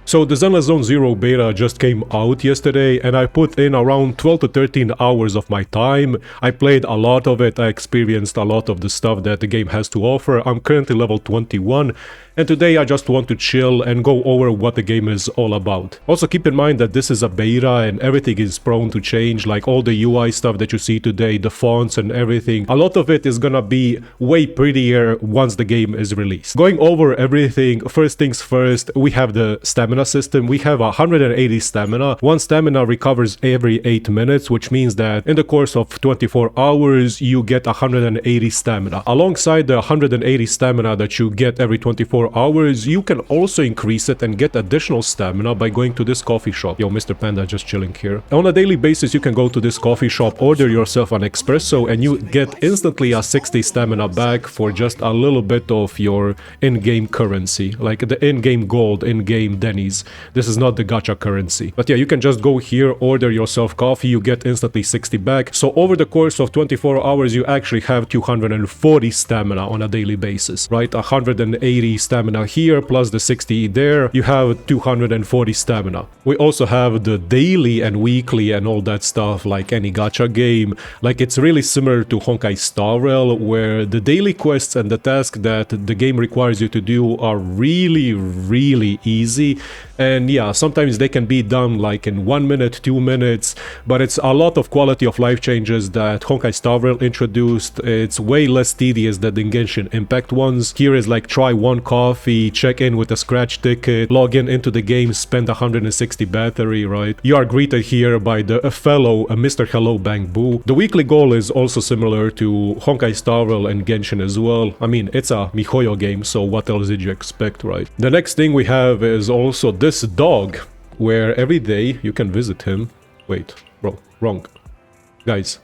So the Zenless Zone Zero beta just came out yesterday and I put in around 12 to 13 hours of my time. I played a lot of it, I experienced a lot of the stuff that the game has to offer. I'm currently level 21 and today I just want to chill and go over what the game is all about. Also keep in mind that this is a beta and everything is prone to change, like all the UI stuff that you see today, the fonts and everything. A lot of it is gonna be way prettier once the game is released. Going over everything, first things first, we have the stamina system. We have 180 stamina. One stamina recovers every 8 minutes, which means that in the course of 24 hours, you get 180 stamina. Alongside the 180 stamina that you get every 24 hours, you can also increase it and get additional stamina by going to this coffee shop. Yo, Mr. Panda just chilling here. On a daily basis, you can go to this coffee shop, order yourself an espresso, and you get instantly a 60 stamina back for just a little bit of your in-game currency, like the in-game gold, in-game Denny's. This is not the gacha currency. But yeah, you can just go here, order yourself coffee, you get instantly 60 back. So over the course of 24 hours, you actually have 240 stamina on a daily basis, right? 180 stamina here plus the 60 there, you have 240 stamina. We also have the daily and weekly and all that stuff like any gacha game. Like it's really similar to Honkai Star Rail, where the daily quests and the tasks that the game requires you to do are really easy. And yeah, sometimes they can be done like in 1 minute, 2 minutes, but it's a lot of quality of life changes that Honkai Star Rail introduced. It's way less tedious than the Genshin Impact ones. Here is like try one coffee, check in with a scratch ticket, log in into the game, spend 160 battery, right? You are greeted here by the fellow Mr. Hello Bang Boo. The weekly goal is also similar to Honkai Star Rail and Genshin as well. I mean, it's a MiHoYo game, so what else did you expect, right? The next thing we have is also this dog, where every day you can visit him. Wait, bro, wrong. Guys,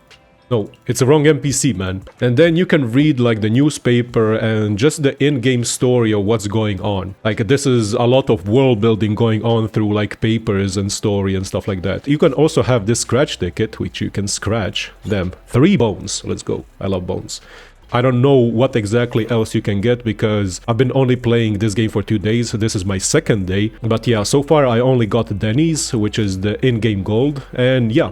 no, it's a wrong NPC, man. And then you can read like the newspaper and just the in-game story of what's going on. Like this is a lot of world building going on through like papers and story and stuff like that. You can also have this scratch ticket, which you can scratch them. 3 bones. Let's go. I love bones. I don't know what exactly else you can get because I've been only playing this game for 2 days. This is my second day. But yeah, so far I only got Denny's, which is the in-game gold. And yeah,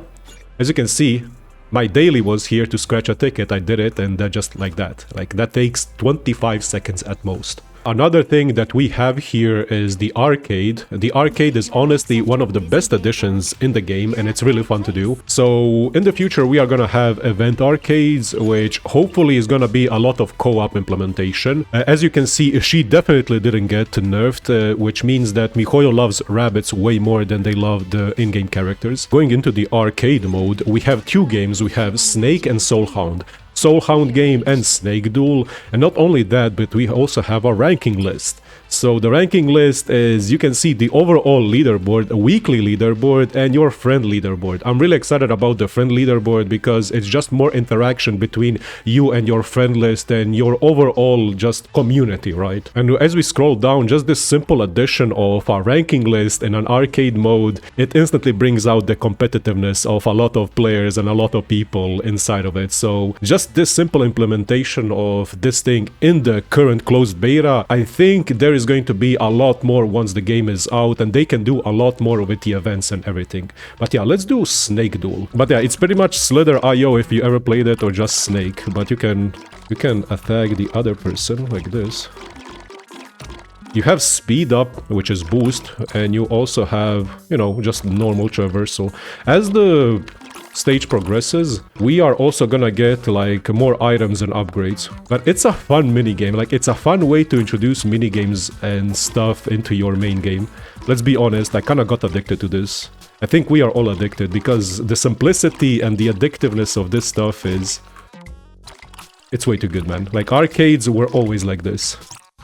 as you can see, my daily was here to scratch a ticket. I did it and just like that. Like that takes 25 seconds at most. Another thing that we have here is the arcade. The arcade is honestly one of the best additions in the game and it's really fun to do. So in the future we are gonna have event arcades, which hopefully is gonna be a lot of co-op implementation. As you can see, she definitely didn't get nerfed, which means that MiHoYo loves rabbits way more than they love the in-game characters. Going into the arcade mode, we have 2 games. We have Snake and Soulhound. Soulhound game and Snake Duel, and not only that, but we also have a ranking list. So the ranking list is, you can see the overall leaderboard, a weekly leaderboard, and your friend leaderboard. I'm really excited about the friend leaderboard because it's just more interaction between you and your friend list and your overall just community, right? And as we scroll down, just this simple addition of a ranking list in an arcade mode, it instantly brings out the competitiveness of a lot of players and a lot of people inside of it. So just this simple implementation of this thing in the current closed beta, I think there is going to be a lot more once the game is out and they can do a lot more with the events and everything. But yeah, let's do Snake Duel. But yeah, it's pretty much Slither.io if you ever played it, or just Snake. But you can attack the other person like this. You have speed up, which is boost, and you also have, you know, just normal traversal. As the stage progresses, we are also gonna get like more items and upgrades. But it's a fun minigame, like it's a fun way to introduce minigames and stuff into your main game. Let's be honest, I kinda got addicted to this. I think we are all addicted because the simplicity and the addictiveness of this stuff is... it's way too good, man. Like arcades were always like this.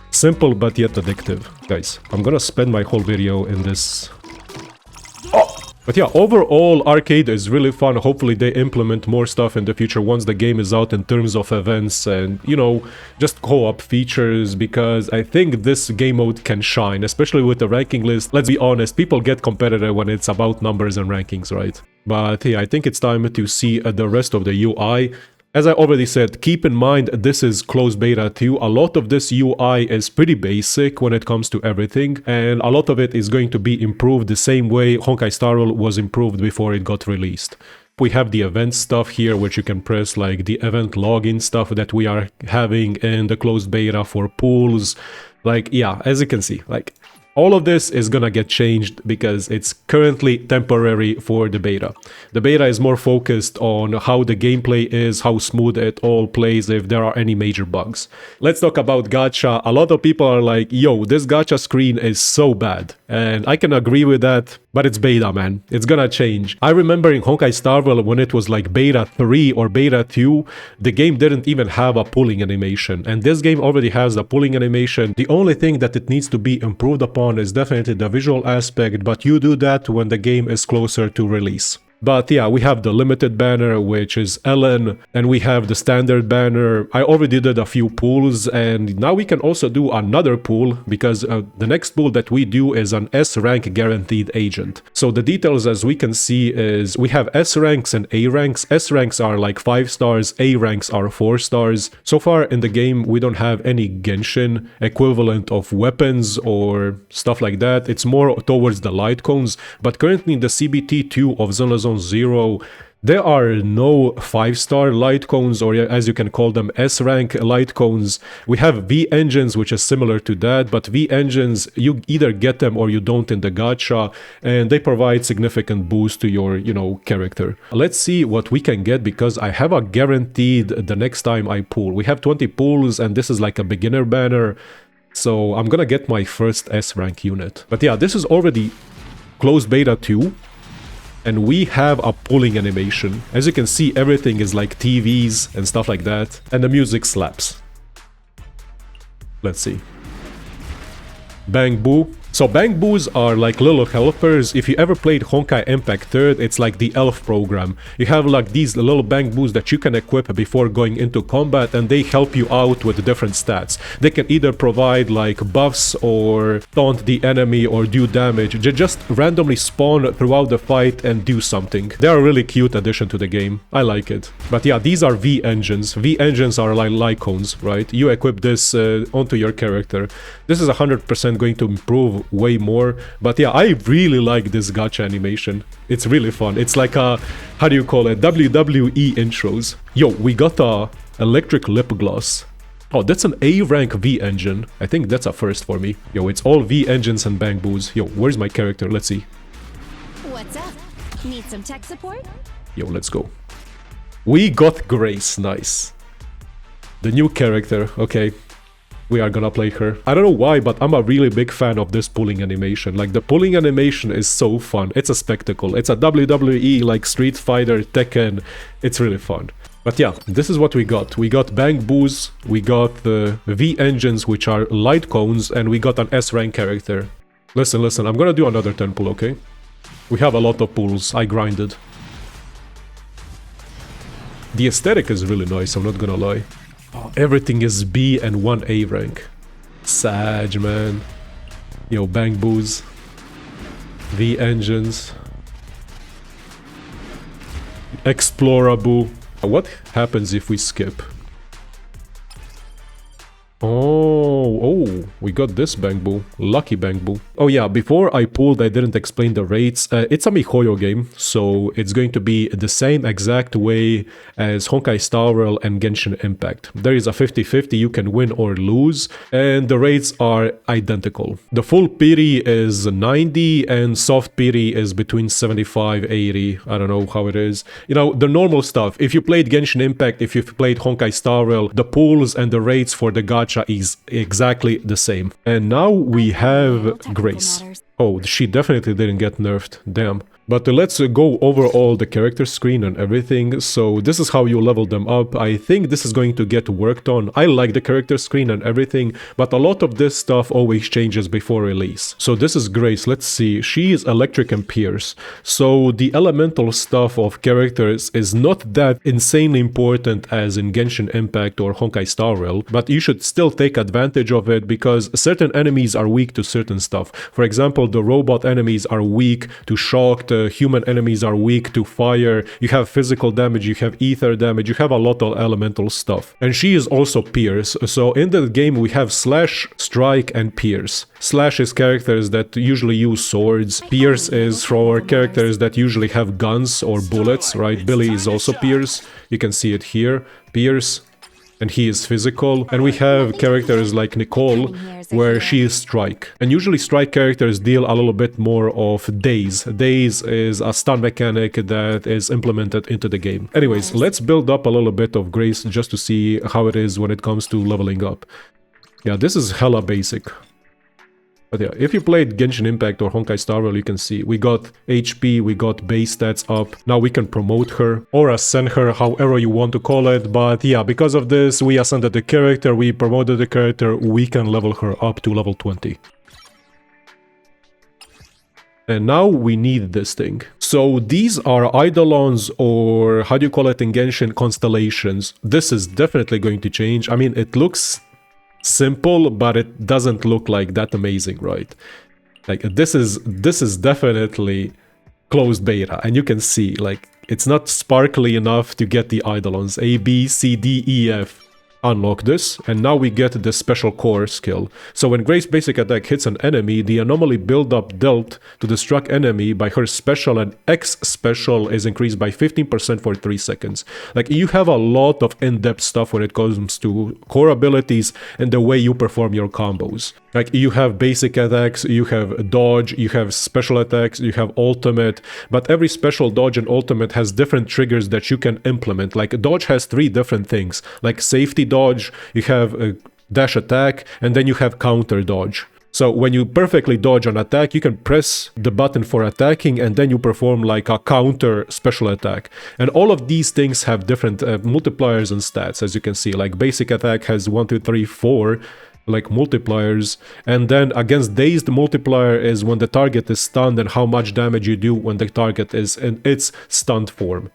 Simple but yet addictive. Guys, I'm gonna spend my whole video in this... oh! But yeah, overall, arcade is really fun. Hopefully they implement more stuff in the future once the game is out in terms of events and, you know, just co-op features, because I think this game mode can shine, especially with the ranking list. Let's be honest, people get competitive when it's about numbers and rankings, right? But yeah, I think it's time to see the rest of the UI. As I already said, keep in mind this is closed beta 2. A lot of this UI is pretty basic when it comes to everything, and a lot of it is going to be improved the same way Honkai Star Rail was improved before it got released. We have the event stuff here, which you can press, like the event login stuff that we are having in the closed beta for pools. Like, yeah, as you can see, like, all of this is gonna get changed because it's currently temporary for the beta. The beta is more focused on how the gameplay is, how smooth it all plays, if there are any major bugs. Let's talk about gacha. A lot of people are like, yo, this gacha screen is so bad. And I can agree with that, but it's beta, man. It's gonna change. I remember in Honkai Star Rail when it was like beta 3 or beta 2, the game didn't even have a pulling animation. And this game already has a pulling animation. The only thing that it needs to be improved upon is definitely the visual aspect, but you do that when the game is closer to release. But yeah, we have the limited banner, which is Ellen, and we have the standard banner. I already did a few pools, and now we can also do another pool, because the next pool that we do is an S rank guaranteed agent. So the details, as we can see, is we have S ranks and A ranks. S ranks are like 5 stars, A ranks are 4 stars. So far in the game, we don't have any Genshin equivalent of weapons or stuff like that. It's more towards the light cones, but currently in the CBT2 of Zenless Zone Zero, there are no 5-star light cones, or as you can call them, S-rank light cones. We have V-engines, which is similar to that, but V-engines, you either get them or you don't in the gacha, and they provide significant boost to your, character. Let's see what we can get, because I have a guaranteed the next time I pool. We have 20 pools, and this is like a beginner banner, so I'm gonna get my first S-rank unit. But yeah, this is already closed beta 2. And we have a pulling animation. As you can see, everything is like TVs and stuff like that. And the music slaps. Let's see. Bang Boo. So Bang Boos are like little helpers. If you ever played Honkai Impact 3rd, it's like the elf program. You have like these little Bang Boos that you can equip before going into combat, and they help you out with different stats. They can either provide like buffs or taunt the enemy or do damage. They just randomly spawn throughout the fight and do something. They are a really cute addition to the game. I like it. But yeah, these are V-engines. V-engines are like Lycones, right? You equip this onto your character. This is 100% going to improve way more. But yeah, I really like this gacha animation. It's really fun. It's like a, how do you call it, WWE intros. Yo, we got a electric lip gloss. Oh, that's an A rank V engine. I think that's a first for me. Yo, it's all V engines and Bang Boos. Yo, where's my character? Let's see. What's up? Need some tech support? Yo, let's go. We got Grace. Nice. The new character. Okay. We are gonna play her. I don't know why, but I'm a really big fan of this pulling animation. Like, the pulling animation is so fun. It's a spectacle. It's a WWE, like Street Fighter, Tekken. It's really fun. But yeah, this is what we got. We got Bang Boos, we got the V-engines, which are light cones, and we got an S-rank character. Listen, I'm gonna do another 10 pull, okay? We have a lot of pulls. I grinded. The aesthetic is really nice, I'm not gonna lie. Oh, everything is B and 1 A rank. Sag, man. Yo, Bang Boos. V-engines. Explorable. What happens if we skip? Oh, we got this Bang Boo. Lucky Bang Boo. Oh yeah, before I pulled, I didn't explain the rates. It's a miHoYo game, so it's going to be the same exact way as Honkai Star Rail and Genshin Impact. There is a 50-50, you can win or lose, and the rates are identical. The full piri is 90, and soft piri is between 75-80. I don't know how it is. You know, the normal stuff. If you played Genshin Impact, if you've played Honkai Star Rail, the pools and the rates for the gacha is exactly the same. And now we have Grace. Oh, she definitely didn't get nerfed. Damn. But let's go over all the character screen and everything. So this is how you level them up. I think this is going to get worked on. I like the character screen and everything, but a lot of this stuff always changes before release. So this is Grace. Let's see. She is electric and pierce. So the elemental stuff of characters is not that insanely important as in Genshin Impact or Honkai Star Rail, but you should still take advantage of it because certain enemies are weak to certain stuff. For example, the robot enemies are weak to shock, the human enemies are weak to fire, you have physical damage, you have ether damage, you have a lot of elemental stuff. And she is also Pierce, so in the game we have Slash, Strike, and Pierce. Slash is characters that usually use swords, Pierce is for characters that usually have guns or bullets, right? Billy is also Pierce, you can see it here, Pierce, and he is physical. And we have characters like Nicole, where she is Strike. And usually Strike characters deal a little bit more of Daze. Daze is a stun mechanic that is implemented into the game. Anyways, let's build up a little bit of Grace just to see how it is when it comes to leveling up. Yeah, this is hella basic. But yeah, if you played Genshin Impact or Honkai Star Rail, you can see we got HP, we got base stats up. Now we can promote her or ascend her, however you want to call it. But yeah, because of this, we ascended the character, we promoted the character, we can level her up to level 20. And now we need this thing. So these are Eidolons, or how do you call it in Genshin, constellations. This is definitely going to change. I mean, it looks simple, but it doesn't look like that amazing, right? Like this is definitely closed beta, and you can see like it's not sparkly enough to get the Eidolons. A, B, C, D, E, F. Unlock this, and now we get the special core skill. So when Grace's basic attack hits an enemy, the anomaly buildup dealt to the struck enemy by her special and X special is increased by 15% for 3 seconds. Like, you have a lot of in-depth stuff when it comes to core abilities and the way you perform your combos. Like, you have basic attacks, you have dodge, you have special attacks, you have ultimate, but every special, dodge, and ultimate has different triggers that you can implement. Like, dodge has 3 different things, like safety dodge, you have a dash attack, and then you have counter dodge. So when you perfectly dodge an attack, you can press the button for attacking, and then you perform like a counter special attack. And all of these things have different multipliers and stats, as you can see. Like, basic attack has 1, 2, 3, 4 like multipliers, and then against dazed, multiplier is when the target is stunned and how much damage you do when the target is in its stunned form.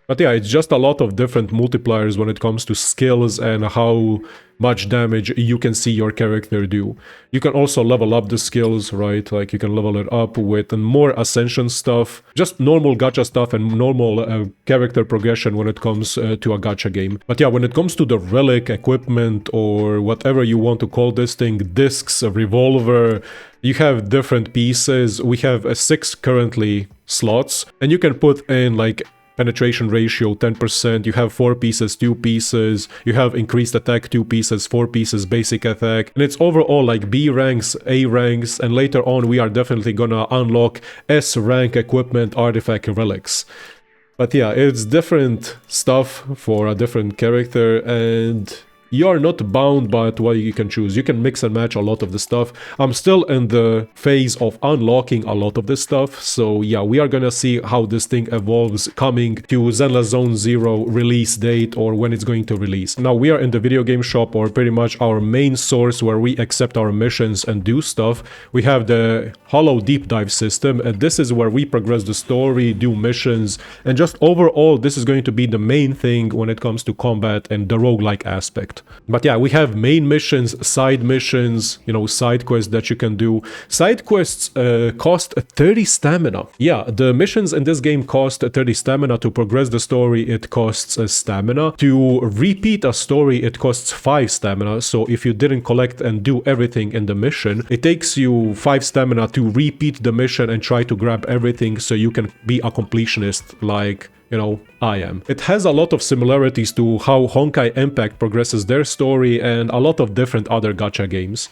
But yeah, it's just a lot of different multipliers when it comes to skills and how much damage you can see your character do. You can also level up the skills, right? Like, you can level it up with more ascension stuff, just normal gacha stuff and normal character progression when it comes to a gacha game. But yeah, when it comes to the relic, equipment, or whatever you want to call this thing, discs, a revolver, you have different pieces. We have 6 currently slots, and you can put in like penetration ratio 10%, you have 4 pieces, 2 pieces, you have increased attack 2 pieces, 4 pieces basic attack, and it's overall like B ranks, A ranks, and later on we are definitely gonna unlock S rank equipment, artifact, relics. But yeah, it's different stuff for a different character, and you are not bound by what you can choose. You can mix and match a lot of the stuff. I'm still in the phase of unlocking a lot of this stuff, so yeah, we are gonna see how this thing evolves coming to Zenless Zone Zero release date, or when it's going to release. Now, we are in the video game shop, or pretty much our main source where we accept our missions and do stuff. We have the Hollow Deep Dive system, and this is where we progress the story, do missions, and just overall, this is going to be the main thing when it comes to combat and the roguelike aspect. But yeah, we have main missions, side missions, you know, side quests that you can do. Side quests cost 30 stamina. Yeah, the missions in this game cost 30 stamina. To progress the story, it costs stamina. To repeat a story, it costs 5 stamina. So if you didn't collect and do everything in the mission, it takes you 5 stamina to repeat the mission and try to grab everything so you can be a completionist like, you know, I am. It has a lot of similarities to how Honkai Impact progresses their story and a lot of different other gacha games.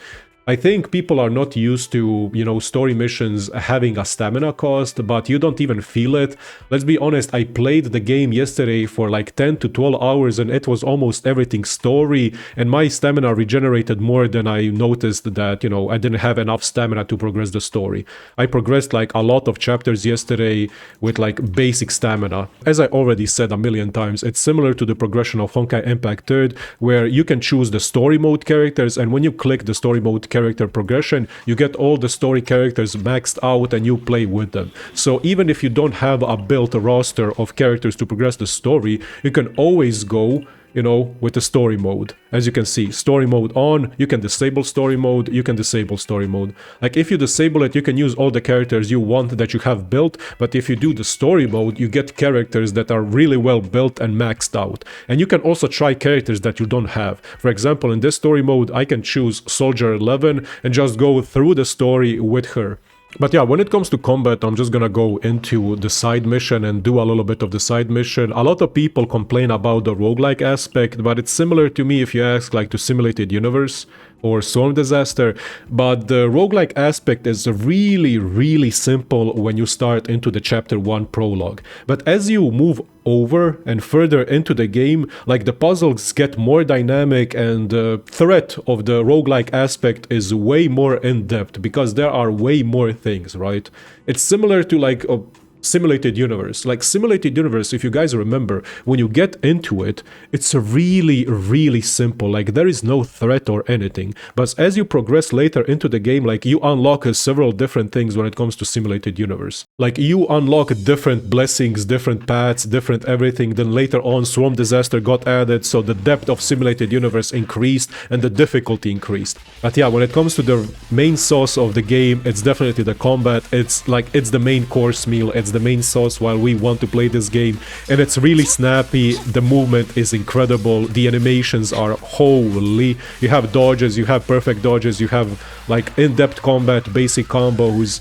I think people are not used to, you know, story missions having a stamina cost, but you don't even feel it. Let's be honest, I played the game yesterday for like 10 to 12 hours and it was almost everything story, and my stamina regenerated more than I noticed that, you know, I didn't have enough stamina to progress the story. I progressed like a lot of chapters yesterday with like basic stamina. As I already said a million times, it's similar to the progression of Honkai Impact 3rd, where you can choose the story mode characters, and when you click the story mode character progression, you get all the story characters maxed out and you play with them. So even if you don't have a built roster of characters to progress the story, you can always go you know, with the story mode. As you can see, story mode on, you can disable story mode, you can disable story mode. Like if you disable it, you can use all the characters you want that you have built, but if you do the story mode, you get characters that are really well built and maxed out. And you can also try characters that you don't have. For example, in this story mode, I can choose Soldier 11 and just go through the story with her. But yeah, when it comes to combat, I'm just gonna go into the side mission and do a little bit of the side mission. A lot of people complain about the roguelike aspect, but it's similar to me if you ask like to Simulated Universe or Storm Disaster. But the roguelike aspect is really simple when you start into the chapter 1 prologue. But as you move over and further into the game, like the puzzles get more dynamic and the threat of the roguelike aspect is way more in-depth because there are way more things, right? It's similar to like a Simulated Universe. Like Simulated Universe, if you guys remember, when you get into it, it's really simple. Like there is no threat or anything. But as you progress later into the game, like you unlock several different things when it comes to Simulated Universe. Like you unlock different blessings, different paths, different everything. Then later on, Swarm Disaster got added, so the depth of Simulated Universe increased and the difficulty increased. But yeah, when it comes to the main sauce of the game, it's definitely the combat. It's like, it's the main course meal. It's the main sauce while we want to play this game, and it's really snappy. The movement is incredible, the animations are holy. You have dodges, you have perfect dodges, you have like in-depth combat, basic combos,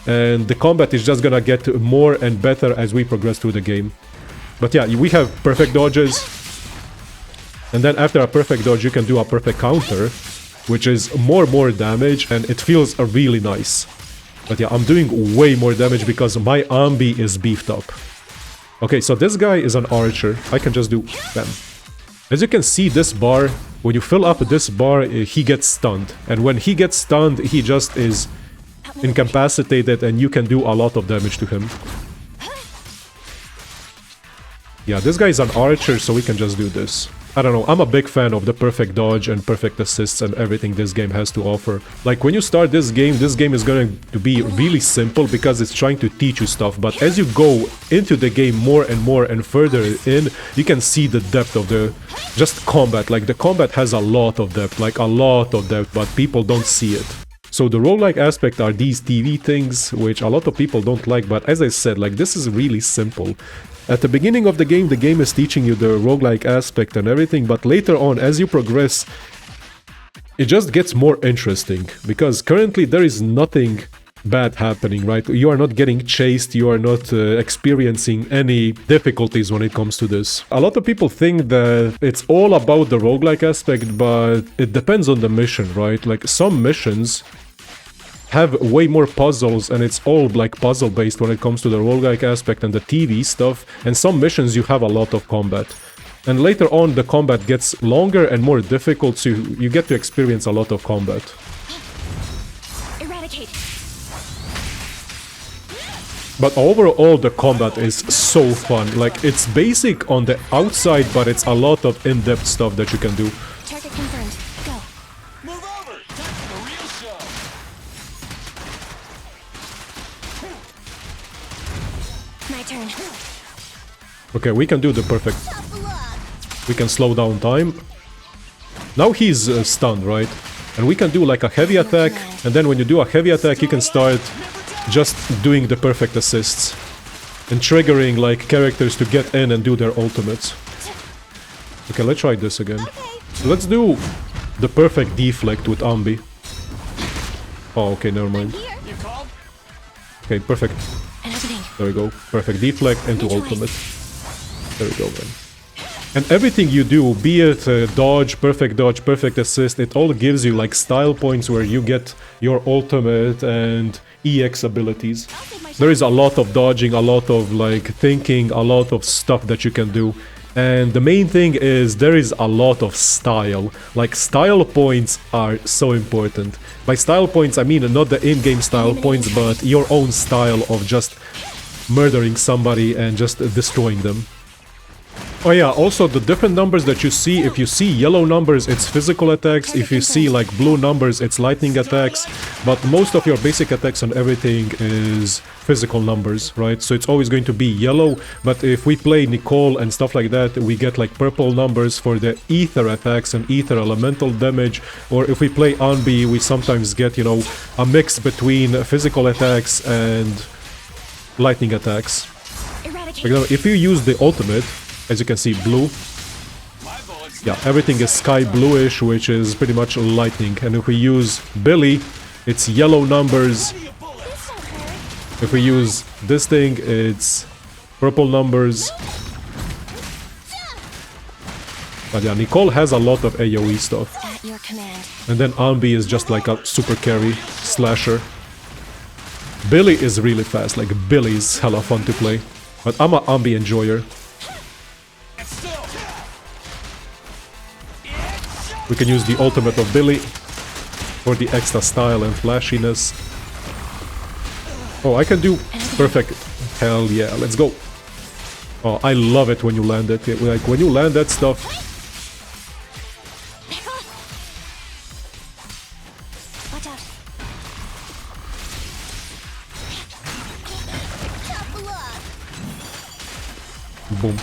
and the combat is just gonna get more and better as we progress through the game. But yeah, we have perfect dodges, and then after a perfect dodge you can do a perfect counter, which is more damage, and it feels really nice. But yeah, I'm doing way more damage because my ambi is beefed up. Okay, so this guy is an archer. I can just do bam. As you can see, this bar, when you fill up this bar, he gets stunned. And when he gets stunned, he just is incapacitated and you can do a lot of damage to him. Yeah, this guy is an archer, so we can just do this. I don't know, I'm a big fan of the perfect dodge and perfect assists and everything this game has to offer. Like, when you start this game is going to be really simple because it's trying to teach you stuff, but as you go into the game more and further in, you can see the depth of the just combat. Like, the combat has a lot of depth, but people don't see it. So the roguelike aspect are these TV things, which a lot of people don't like, but as I said, like, this is really simple. At the beginning of the game is teaching you the roguelike aspect and everything, but later on, as you progress, it just gets more interesting, because currently there is nothing bad happening, right? You are not getting chased, you are not experiencing any difficulties when it comes to this. A lot of people think that it's all about the roguelike aspect, but it depends on the mission, right? Like, some missions have way more puzzles and it's all like puzzle based when it comes to the roguelike aspect and the TV stuff, and some missions you have a lot of combat. And later on the combat gets longer and more difficult, so you get to experience a lot of combat. Eradicate. But overall the combat is so fun. Like, it's basic on the outside, but it's a lot of in-depth stuff that you can do. Target confirmed. Go. Move over! Time for the real show! My turn. Okay, we can do the perfect. We can slow down time. Now he's stunned, right? And we can do like a heavy attack, and then when you do a heavy attack you can start just doing the perfect assists and triggering like characters to get in and do their ultimates. Okay, let's try this again. Let's do the perfect deflect with Ambi. Oh, okay, never mind. You called? Okay, perfect. There we go. Perfect deflect into ultimate. There we go, man. And everything you do, be it dodge, perfect assist, it all gives you like style points where you get your ultimate and EX abilities. There is a lot of dodging, a lot of like thinking, a lot of stuff that you can do. And the main thing is there is a lot of style. Like, style points are so important. By style points I mean not the in-game style points, but your own style of just murdering somebody and just destroying them. Oh yeah, also the different numbers that you see, if you see yellow numbers, it's physical attacks, if you see like blue numbers, it's lightning attacks, but most of your basic attacks and everything is physical numbers, right? So it's always going to be yellow, but if we play Nicole and stuff like that, we get like purple numbers for the ether attacks and ether elemental damage, or if we play Anbi, we sometimes get, you know, a mix between physical attacks and lightning attacks. For example, if you use the ultimate, as you can see, blue. Yeah, everything is sky bluish, which is pretty much lightning. And if we use Billy, it's yellow numbers. If we use this thing, it's purple numbers. But yeah, Nicole has a lot of AoE stuff. At your command. And then Anbi is just like a super carry slasher. Billy is really fast, like Billy's hella fun to play. But I'm an Anbi enjoyer. We can use the ultimate of Billy for the extra style and flashiness. Oh, I can do perfect. Hell yeah, let's go. Oh, I love it when you land it. Like, when you land that stuff. Watch out. Tough luck. Boom.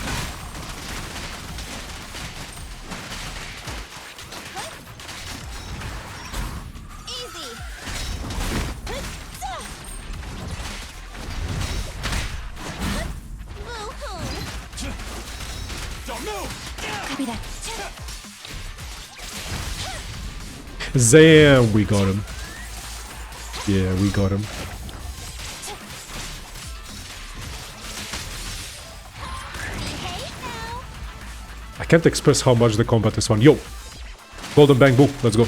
Copy that. Zam! We got him. Yeah, we got him. I can't express how much the combat is fun. Yo! Golden Bang Boo, let's go.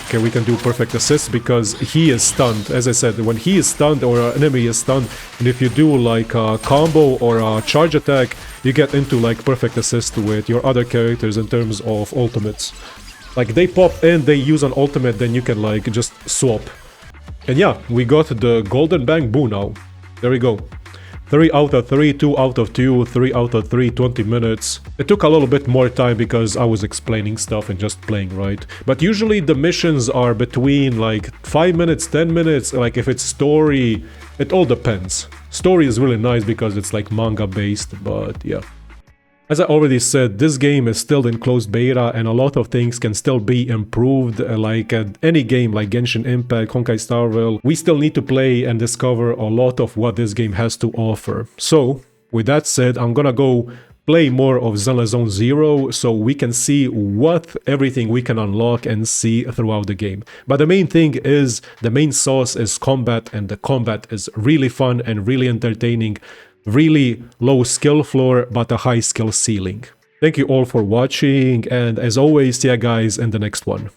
Okay, we can do perfect assist because he is stunned. As I said, when he is stunned or an enemy is stunned, and if you do like a combo or a charge attack, you get into like perfect assist with your other characters in terms of ultimates. Like they pop in, they use an ultimate, then you can like just swap. And yeah, we got the Golden Bang Boo now. There we go. 3 out of 3, 2 out of 2, 3 out of 3, 20 minutes. It took a little bit more time because I was explaining stuff and just playing, right? But usually the missions are between like 5 minutes, 10 minutes, like if it's story, it all depends. Story is really nice because it's like manga based, but yeah. As I already said, this game is still in closed beta and a lot of things can still be improved, like any game like Genshin Impact, Honkai Star Rail. We still need to play and discover a lot of what this game has to offer. So, with that said, I'm gonna go play more of Zenless Zone Zero so we can see what everything we can unlock and see throughout the game. But the main thing is, the main sauce is combat, and the combat is really fun and really entertaining. Really low skill floor, but a high skill ceiling. Thank you all for watching, and as always, see ya guys in the next one.